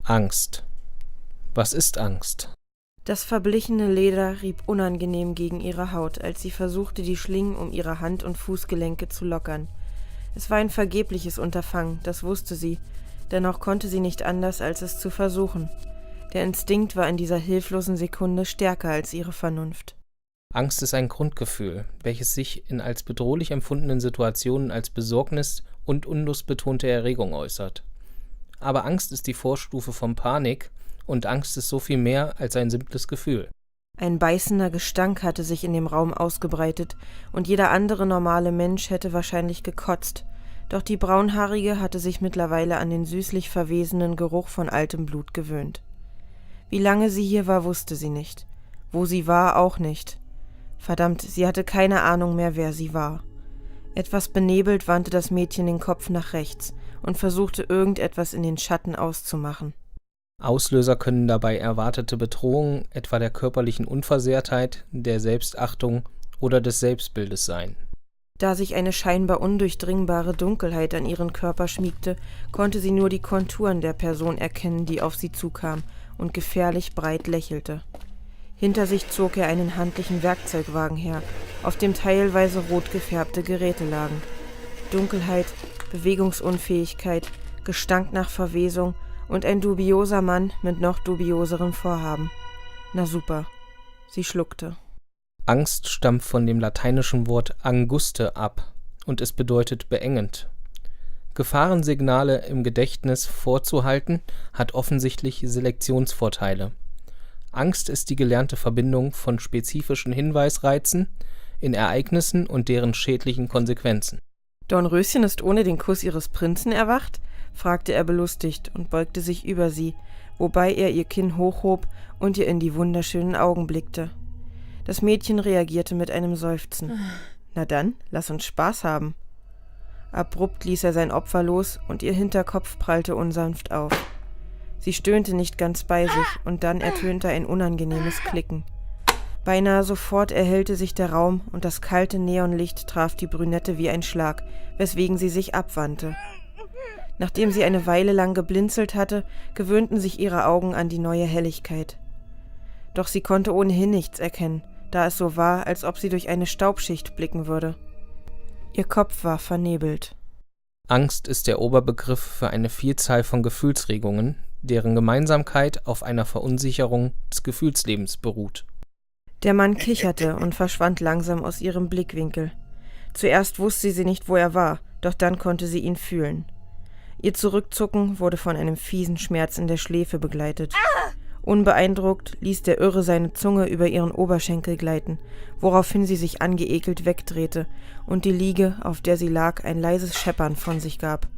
Angst. Was ist Angst? Das verblichene Leder rieb unangenehm gegen ihre Haut, als sie versuchte, die Schlingen um ihre Hand- und Fußgelenke zu lockern. Es war ein vergebliches Unterfangen, das wusste sie, dennoch konnte sie nicht anders, als es zu versuchen. Der Instinkt war in dieser hilflosen Sekunde stärker als ihre Vernunft. Angst ist ein Grundgefühl, welches sich in als bedrohlich empfundenen Situationen als Besorgnis und unlustbetonte Erregung äußert. Aber Angst ist die Vorstufe von Panik und Angst ist so viel mehr als ein simples Gefühl. Ein beißender Gestank hatte sich in dem Raum ausgebreitet und jeder andere normale Mensch hätte wahrscheinlich gekotzt, doch die Braunhaarige hatte sich mittlerweile an den süßlich verwesenen Geruch von altem Blut gewöhnt. Wie lange sie hier war, wusste sie nicht. Wo sie war, auch nicht. Verdammt, sie hatte keine Ahnung mehr, wer sie war. Etwas benebelt wandte das Mädchen den Kopf nach rechts und versuchte irgendetwas in den Schatten auszumachen. Auslöser können dabei erwartete Bedrohungen, etwa der körperlichen Unversehrtheit, der Selbstachtung oder des Selbstbildes sein. Da sich eine scheinbar undurchdringbare Dunkelheit an ihren Körper schmiegte, konnte sie nur die Konturen der Person erkennen, die auf sie zukam und gefährlich breit lächelte. Hinter sich zog er einen handlichen Werkzeugwagen her, auf dem teilweise rot gefärbte Geräte lagen. Dunkelheit, Bewegungsunfähigkeit, Gestank nach Verwesung und ein dubioser Mann mit noch dubioseren Vorhaben. Na super. Sie schluckte. Angst stammt von dem lateinischen Wort anguste ab und es bedeutet beengend. Gefahrensignale im Gedächtnis vorzuhalten, hat offensichtlich Selektionsvorteile. Angst ist die gelernte Verbindung von spezifischen Hinweisreizen in Ereignissen und deren schädlichen Konsequenzen. Dornröschen ist ohne den Kuss ihres Prinzen erwacht? Fragte er belustigt und beugte sich über sie, wobei er ihr Kinn hochhob und ihr in die wunderschönen Augen blickte. Das Mädchen reagierte mit einem Seufzen. Na dann, lass uns Spaß haben. Abrupt ließ er sein Opfer los und ihr Hinterkopf prallte unsanft auf. Sie stöhnte nicht ganz bei sich und dann ertönte ein unangenehmes Klicken. Beinahe sofort erhellte sich der Raum und das kalte Neonlicht traf die Brünette wie ein Schlag, weswegen sie sich abwandte. Nachdem sie eine Weile lang geblinzelt hatte, gewöhnten sich ihre Augen an die neue Helligkeit. Doch sie konnte ohnehin nichts erkennen, da es so war, als ob sie durch eine Staubschicht blicken würde. Ihr Kopf war vernebelt. Angst ist der Oberbegriff für eine Vielzahl von Gefühlsregungen, deren Gemeinsamkeit auf einer Verunsicherung des Gefühlslebens beruht. Der Mann kicherte und verschwand langsam aus ihrem Blickwinkel. Zuerst wusste sie nicht, wo er war, doch dann konnte sie ihn fühlen. Ihr Zurückzucken wurde von einem fiesen Schmerz in der Schläfe begleitet. Unbeeindruckt ließ der Irre seine Zunge über ihren Oberschenkel gleiten, woraufhin sie sich angeekelt wegdrehte und die Liege, auf der sie lag, ein leises Scheppern von sich gab.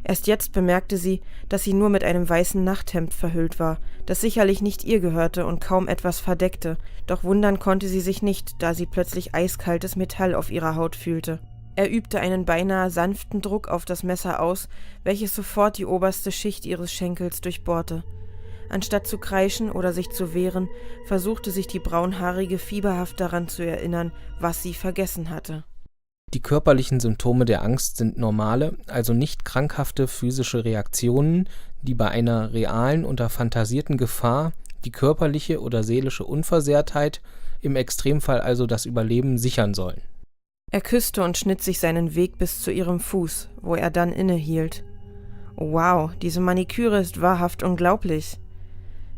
Erst jetzt bemerkte sie, dass sie nur mit einem weißen Nachthemd verhüllt war, das sicherlich nicht ihr gehörte und kaum etwas verdeckte, doch wundern konnte sie sich nicht, da sie plötzlich eiskaltes Metall auf ihrer Haut fühlte. Er übte einen beinahe sanften Druck auf das Messer aus, welches sofort die oberste Schicht ihres Schenkels durchbohrte. Anstatt zu kreischen oder sich zu wehren, versuchte sich die Braunhaarige fieberhaft daran zu erinnern, was sie vergessen hatte. Die körperlichen Symptome der Angst sind normale, also nicht krankhafte physische Reaktionen, die bei einer realen oder fantasierten Gefahr die körperliche oder seelische Unversehrtheit, im Extremfall also das Überleben, sichern sollen. Er küsste und schnitt sich seinen Weg bis zu ihrem Fuß, wo er dann innehielt. Wow, diese Maniküre ist wahrhaft unglaublich.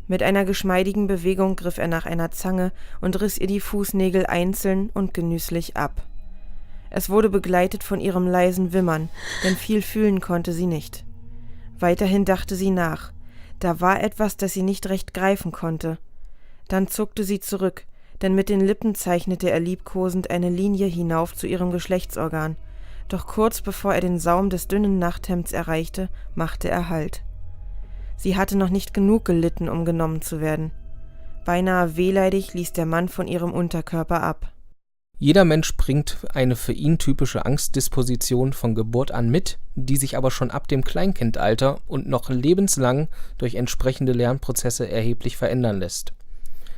Mit einer geschmeidigen Bewegung griff er nach einer Zange und riss ihr die Fußnägel einzeln und genüsslich ab. Es wurde begleitet von ihrem leisen Wimmern, denn viel fühlen konnte sie nicht. Weiterhin dachte sie nach. Da war etwas, das sie nicht recht greifen konnte. Dann zuckte sie zurück, denn mit den Lippen zeichnete er liebkosend eine Linie hinauf zu ihrem Geschlechtsorgan. Doch kurz bevor er den Saum des dünnen Nachthemds erreichte, machte er Halt. Sie hatte noch nicht genug gelitten, um genommen zu werden. Beinahe wehleidig ließ der Mann von ihrem Unterkörper ab. Jeder Mensch bringt eine für ihn typische Angstdisposition von Geburt an mit, die sich aber schon ab dem Kleinkindalter und noch lebenslang durch entsprechende Lernprozesse erheblich verändern lässt.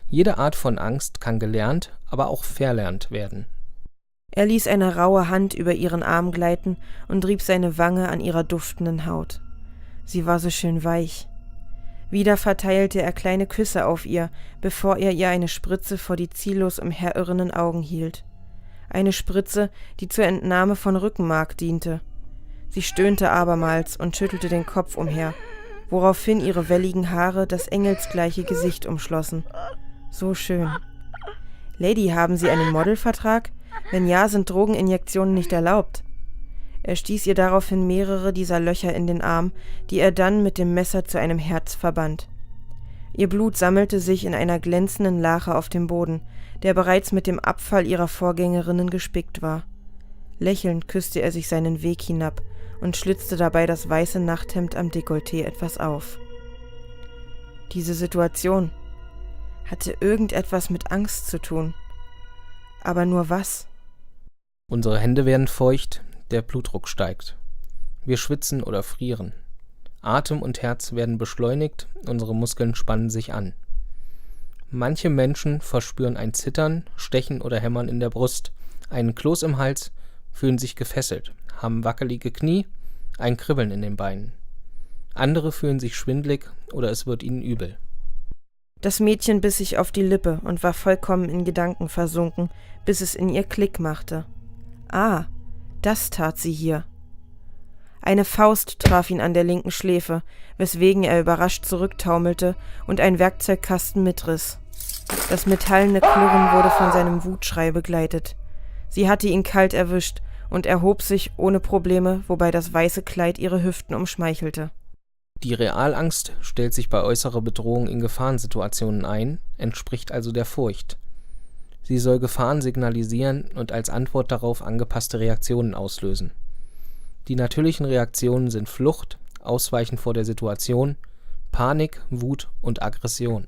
Jede Art von Angst kann gelernt, aber auch verlernt werden. Er ließ eine raue Hand über ihren Arm gleiten und rieb seine Wange an ihrer duftenden Haut. Sie war so schön weich. Wieder verteilte er kleine Küsse auf ihr, bevor er ihr eine Spritze vor die ziellos umherirrenden Augen hielt. Eine Spritze, die zur Entnahme von Rückenmark diente. Sie stöhnte abermals und schüttelte den Kopf umher, woraufhin ihre welligen Haare das engelsgleiche Gesicht umschlossen. So schön. »Lady, haben Sie einen Modelvertrag? Wenn ja, sind Drogeninjektionen nicht erlaubt.« Er stieß ihr daraufhin mehrere dieser Löcher in den Arm, die er dann mit dem Messer zu einem Herz verband. Ihr Blut sammelte sich in einer glänzenden Lache auf dem Boden, der bereits mit dem Abfall ihrer Vorgängerinnen gespickt war. Lächelnd küsste er sich seinen Weg hinab und schlitzte dabei das weiße Nachthemd am Dekolleté etwas auf. Diese Situation hatte irgendetwas mit Angst zu tun. Aber nur was? Unsere Hände werden feucht, der Blutdruck steigt. Wir schwitzen oder frieren. Atem und Herz werden beschleunigt, unsere Muskeln spannen sich an. Manche Menschen verspüren ein Zittern, Stechen oder Hämmern in der Brust, einen Kloß im Hals, fühlen sich gefesselt, haben wackelige Knie, ein Kribbeln in den Beinen. Andere fühlen sich schwindlig oder es wird ihnen übel. Das Mädchen biss sich auf die Lippe und war vollkommen in Gedanken versunken, bis es in ihr Klick machte. Ah, das tat sie hier. Eine Faust traf ihn an der linken Schläfe, weswegen er überrascht zurücktaumelte und ein Werkzeugkasten mitriss. Das metallene Klirren wurde von seinem Wutschrei begleitet. Sie hatte ihn kalt erwischt und erhob sich ohne Probleme, wobei das weiße Kleid ihre Hüften umschmeichelte. Die Realangst stellt sich bei äußerer Bedrohung in Gefahrensituationen ein, entspricht also der Furcht. Sie soll Gefahren signalisieren und als Antwort darauf angepasste Reaktionen auslösen. Die natürlichen Reaktionen sind Flucht, Ausweichen vor der Situation, Panik, Wut und Aggression.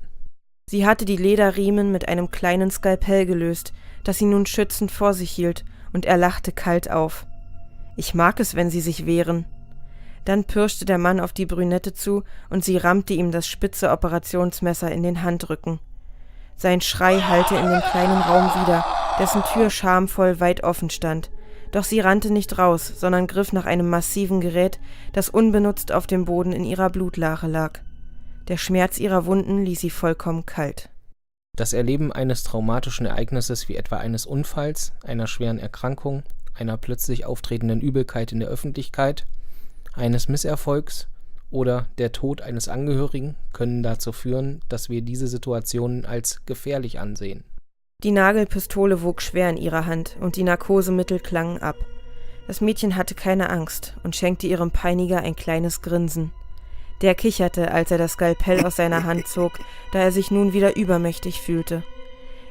Sie hatte die Lederriemen mit einem kleinen Skalpell gelöst, das sie nun schützend vor sich hielt, und er lachte kalt auf. »Ich mag es, wenn Sie sich wehren.« Dann pirschte der Mann auf die Brünette zu und sie rammte ihm das spitze Operationsmesser in den Handrücken. Sein Schrei hallte in dem kleinen Raum wider, dessen Tür schamvoll weit offen stand. Doch sie rannte nicht raus, sondern griff nach einem massiven Gerät, das unbenutzt auf dem Boden in ihrer Blutlache lag. Der Schmerz ihrer Wunden ließ sie vollkommen kalt. Das Erleben eines traumatischen Ereignisses wie etwa eines Unfalls, einer schweren Erkrankung, einer plötzlich auftretenden Übelkeit in der Öffentlichkeit, eines Misserfolgs oder der Tod eines Angehörigen können dazu führen, dass wir diese Situationen als gefährlich ansehen. Die Nagelpistole wog schwer in ihrer Hand und die Narkosemittel klangen ab. Das Mädchen hatte keine Angst und schenkte ihrem Peiniger ein kleines Grinsen. Der kicherte, als er das Skalpell aus seiner Hand zog, da er sich nun wieder übermächtig fühlte.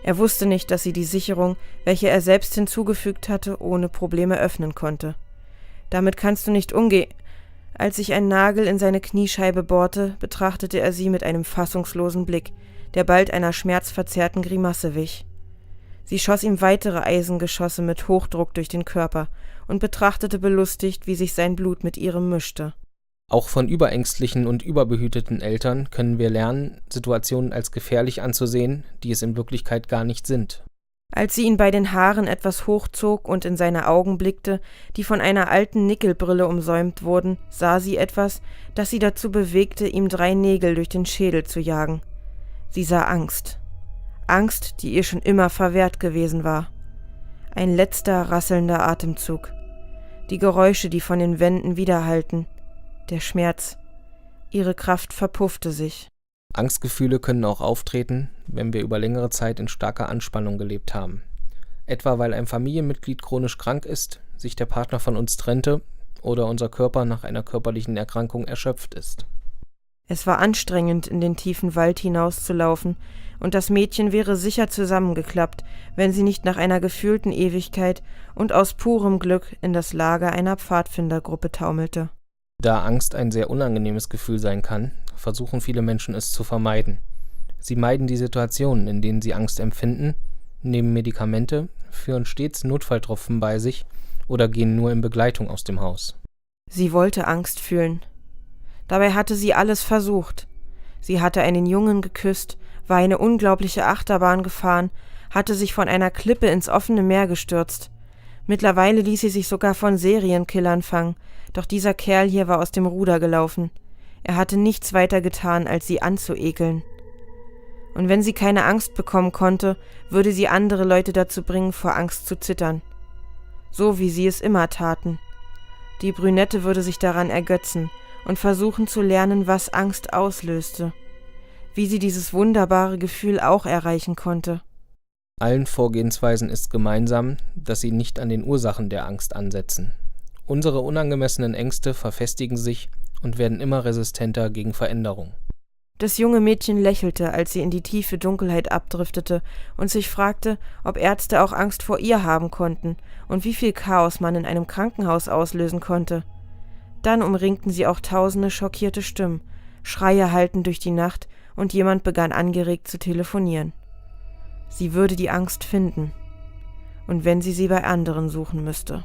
Er wusste nicht, dass sie die Sicherung, welche er selbst hinzugefügt hatte, ohne Probleme öffnen konnte. »Damit kannst du nicht umgehen.« Als sich ein Nagel in seine Kniescheibe bohrte, betrachtete er sie mit einem fassungslosen Blick, der bald einer schmerzverzerrten Grimasse wich. Sie schoss ihm weitere Eisengeschosse mit Hochdruck durch den Körper und betrachtete belustigt, wie sich sein Blut mit ihrem mischte. Auch von überängstlichen und überbehüteten Eltern können wir lernen, Situationen als gefährlich anzusehen, die es in Wirklichkeit gar nicht sind. Als sie ihn bei den Haaren etwas hochzog und in seine Augen blickte, die von einer alten Nickelbrille umsäumt wurden, sah sie etwas, das sie dazu bewegte, ihm 3 Nägel durch den Schädel zu jagen. Sie sah Angst. Angst, die ihr schon immer verwehrt gewesen war. Ein letzter rasselnder Atemzug. Die Geräusche, die von den Wänden widerhallten. Der Schmerz. Ihre Kraft verpuffte sich. Angstgefühle können auch auftreten, wenn wir über längere Zeit in starker Anspannung gelebt haben. Etwa weil ein Familienmitglied chronisch krank ist, sich der Partner von uns trennte oder unser Körper nach einer körperlichen Erkrankung erschöpft ist. Es war anstrengend, in den tiefen Wald hinauszulaufen, und das Mädchen wäre sicher zusammengeklappt, wenn sie nicht nach einer gefühlten Ewigkeit und aus purem Glück in das Lager einer Pfadfindergruppe taumelte. Da Angst ein sehr unangenehmes Gefühl sein kann, versuchen viele Menschen es zu vermeiden. Sie meiden die Situationen, in denen sie Angst empfinden, nehmen Medikamente, führen stets Notfalltropfen bei sich oder gehen nur in Begleitung aus dem Haus. Sie wollte Angst fühlen. Dabei hatte sie alles versucht. Sie hatte einen Jungen geküsst, war eine unglaubliche Achterbahn gefahren, hatte sich von einer Klippe ins offene Meer gestürzt. Mittlerweile ließ sie sich sogar von Serienkillern fangen, doch dieser Kerl hier war aus dem Ruder gelaufen. Er hatte nichts weiter getan, als sie anzuekeln. Und wenn sie keine Angst bekommen konnte, würde sie andere Leute dazu bringen, vor Angst zu zittern. So wie sie es immer taten. Die Brünette würde sich daran ergötzen und versuchen zu lernen, was Angst auslöste. Wie sie dieses wunderbare Gefühl auch erreichen konnte. Allen Vorgehensweisen ist gemeinsam, dass sie nicht an den Ursachen der Angst ansetzen. Unsere unangemessenen Ängste verfestigen sich und werden immer resistenter gegen Veränderung. Das junge Mädchen lächelte, als sie in die tiefe Dunkelheit abdriftete und sich fragte, ob Ärzte auch Angst vor ihr haben konnten und wie viel Chaos man in einem Krankenhaus auslösen konnte. Dann umringten sie auch tausende schockierte Stimmen, Schreie hallten durch die Nacht und jemand begann angeregt zu telefonieren. Sie würde die Angst finden. Und wenn sie bei anderen suchen müsste.